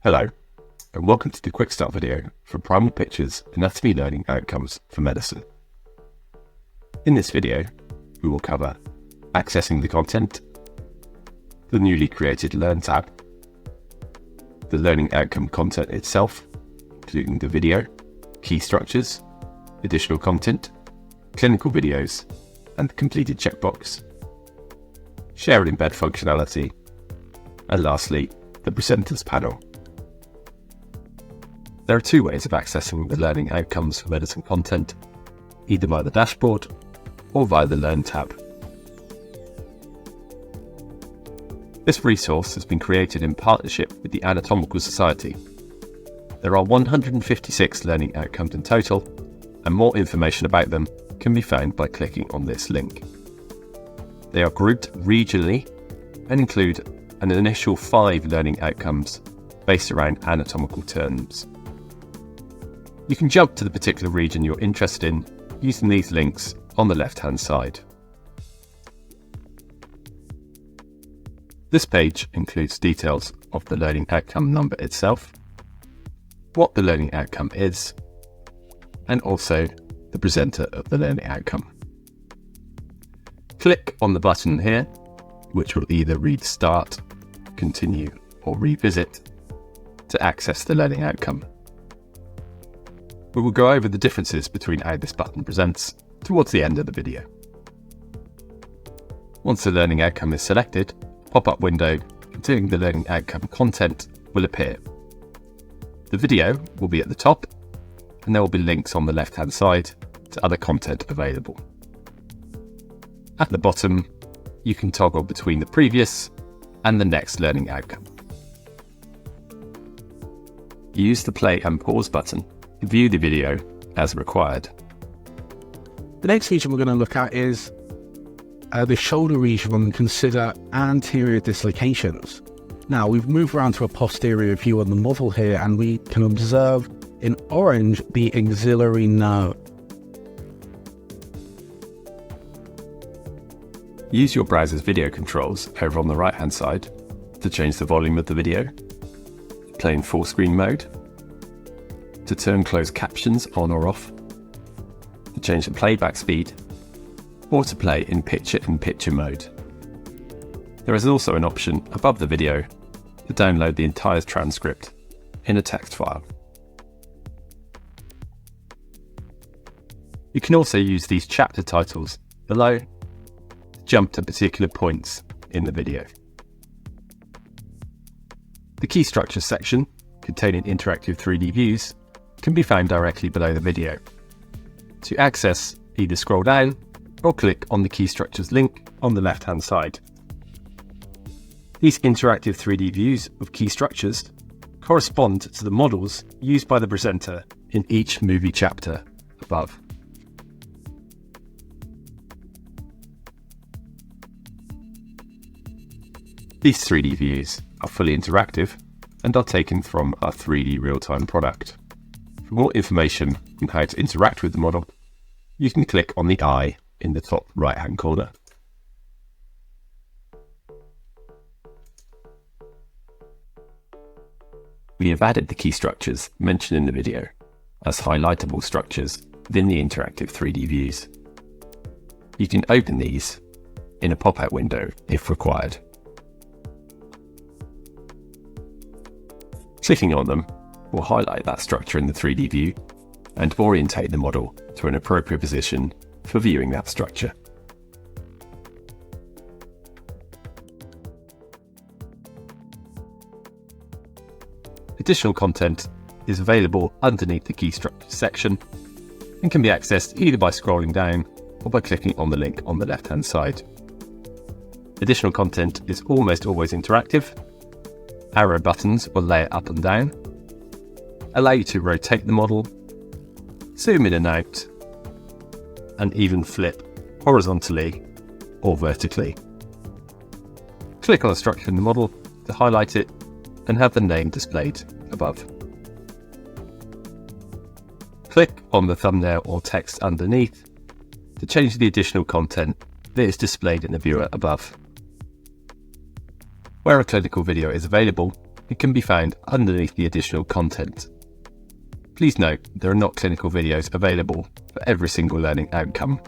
Hello, and welcome to the quick start video for Primal Pictures Anatomy Learning Outcomes for Medicine. In this video, we will cover accessing the content, the newly created Learn tab, the learning outcome content itself, including the video, key structures, additional content, clinical videos, and the completed checkbox, share and embed functionality, and lastly, the presenters panel. There are two ways of accessing the learning outcomes for medicine content, either via the dashboard or via the Learn tab. This resource has been created in partnership with the Anatomical Society. There are 156 learning outcomes in total, and more information about them can be found by clicking on this link. They are grouped regionally and include an initial 5 learning outcomes based around anatomical terms. You can jump to the particular region you're interested in using these links on the left-hand side. This page includes details of the learning outcome number itself, what the learning outcome is, and also the presenter of the learning outcome. Click on the button here, which will either read Start, Continue, or Revisit to access the learning outcome. We will go over the differences between how this button presents towards the end of the video. Once the learning outcome is selected, a pop-up window containing the learning outcome content will appear. The video will be at the top, and there will be links on the left-hand side to other content available. At the bottom, you can toggle between the previous and the next learning outcome. Use the play and pause button to view the video as required. The next feature we're going to look at is the shoulder region and consider anterior dislocations. Now we've moved around to a posterior view on the model here, and we can observe in orange the axillary nerve. Use your browser's video controls over on the right hand side to change the volume of the video, play in full screen mode, to turn closed captions on or off, to change the playback speed, or to play in picture-in-picture mode. There is also an option above the video to download the entire transcript in a text file. You can also use these chapter titles below to jump to particular points in the video. The key structures section, containing interactive 3D views, can be found directly below the video. To access, either scroll down or click on the key structures link on the left-hand side. These interactive 3D views of key structures correspond to the models used by the presenter in each movie chapter above. These 3D views are fully interactive and are taken from our 3D real-time product. For more information on how to interact with the model, you can click on the eye in the top right-hand corner. We have added the key structures mentioned in the video as highlightable structures within the interactive 3D views. You can open these in a pop-out window if required. Clicking on them will highlight that structure in the 3D view and orientate the model to an appropriate position for viewing that structure. Additional content is available underneath the key structures section and can be accessed either by scrolling down or by clicking on the link on the left-hand side. Additional content is almost always interactive. Arrow buttons will lay it up and down, allow you to rotate the model, zoom in and out, and even flip horizontally or vertically. Click on a structure in the model to highlight it and have the name displayed above. Click on the thumbnail or text underneath to change the additional content that is displayed in the viewer above. Where a clinical video is available, It can be found underneath the additional content. Please note there are not clinical videos available for every single learning outcome.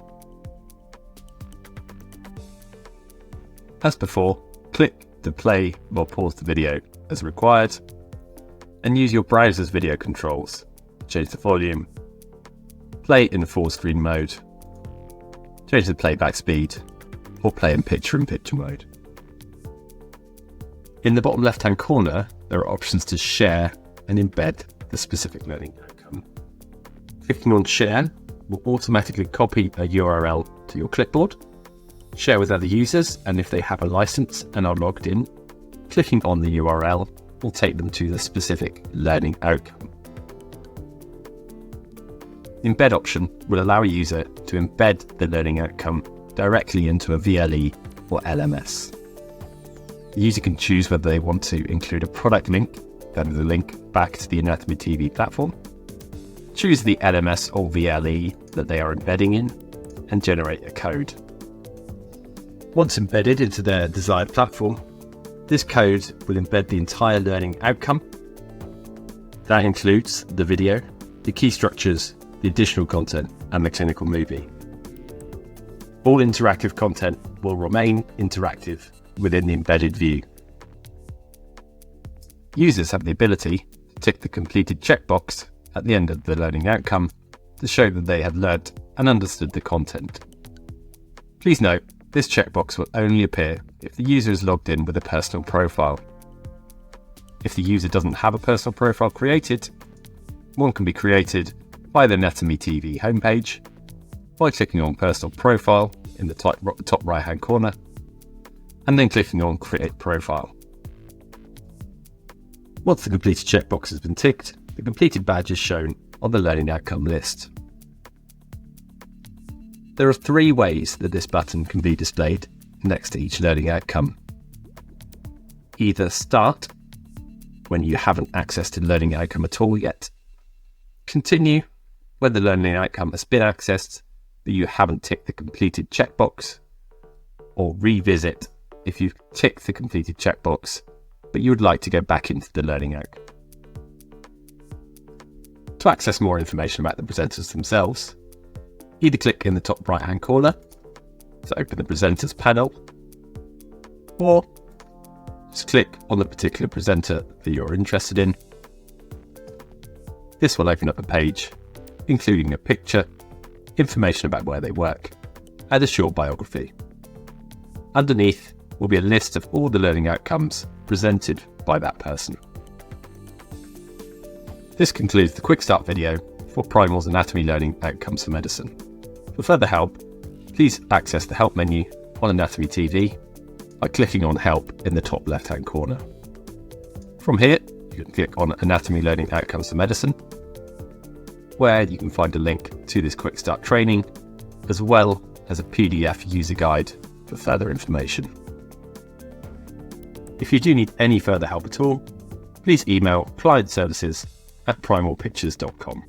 As before, click to play or pause the video as required, and use your browser's video controls. Change the volume, play in full screen mode, change the playback speed, or play in picture-in-picture mode. In the bottom left-hand corner, there are options to share and embed the specific learning outcome. Clicking on Share will automatically copy a URL to your clipboard, share with other users, and if they have a license and are logged in, clicking on the URL will take them to the specific learning outcome. The Embed option will allow a user to embed the learning outcome directly into a VLE or LMS. The user can choose whether they want to include a product link, that is a link back to the Anatomy TV platform, choose the LMS or VLE that they are embedding in, and generate a code. Once embedded into their desired platform, this code will embed the entire learning outcome. That includes the video, the key structures, the additional content, and the clinical movie. All interactive content will remain interactive within the embedded view. Users have the ability to tick the completed checkbox at the end of the learning outcome to show that they have learnt and understood the content. Please note, this checkbox will only appear if the user is logged in with a personal profile. If the user doesn't have a personal profile created, one can be created by the Anatomy TV homepage by clicking on Personal Profile in the top right-hand corner, and then clicking on Create Profile. Once the completed checkbox has been ticked, the completed badge is shown on the learning outcome list. There are 3 ways that this button can be displayed next to each learning outcome. Either Start, when you haven't accessed the learning outcome at all yet. Continue, when the learning outcome has been accessed, but you haven't ticked the completed checkbox. Or Revisit, if you've ticked the completed checkbox, but you would like to go back into the learning outcome. To access more information about the presenters themselves, either click in the top right hand corner to open the presenters panel, or just click on the particular presenter that you're interested in. This will open up a page including a picture, information about where they work, and a short biography. Underneath will be a list of all the learning outcomes presented by that person. This concludes the quick start video for Primal's Anatomy Learning Outcomes for Medicine. For further help, please access the Help menu on Anatomy TV by clicking on Help in the top left-hand corner. From here, you can click on Anatomy Learning Outcomes for Medicine, where you can find a link to this quick start training, as well as a PDF user guide for further information. If you do need any further help at all, please email clientservices@primalpictures.com.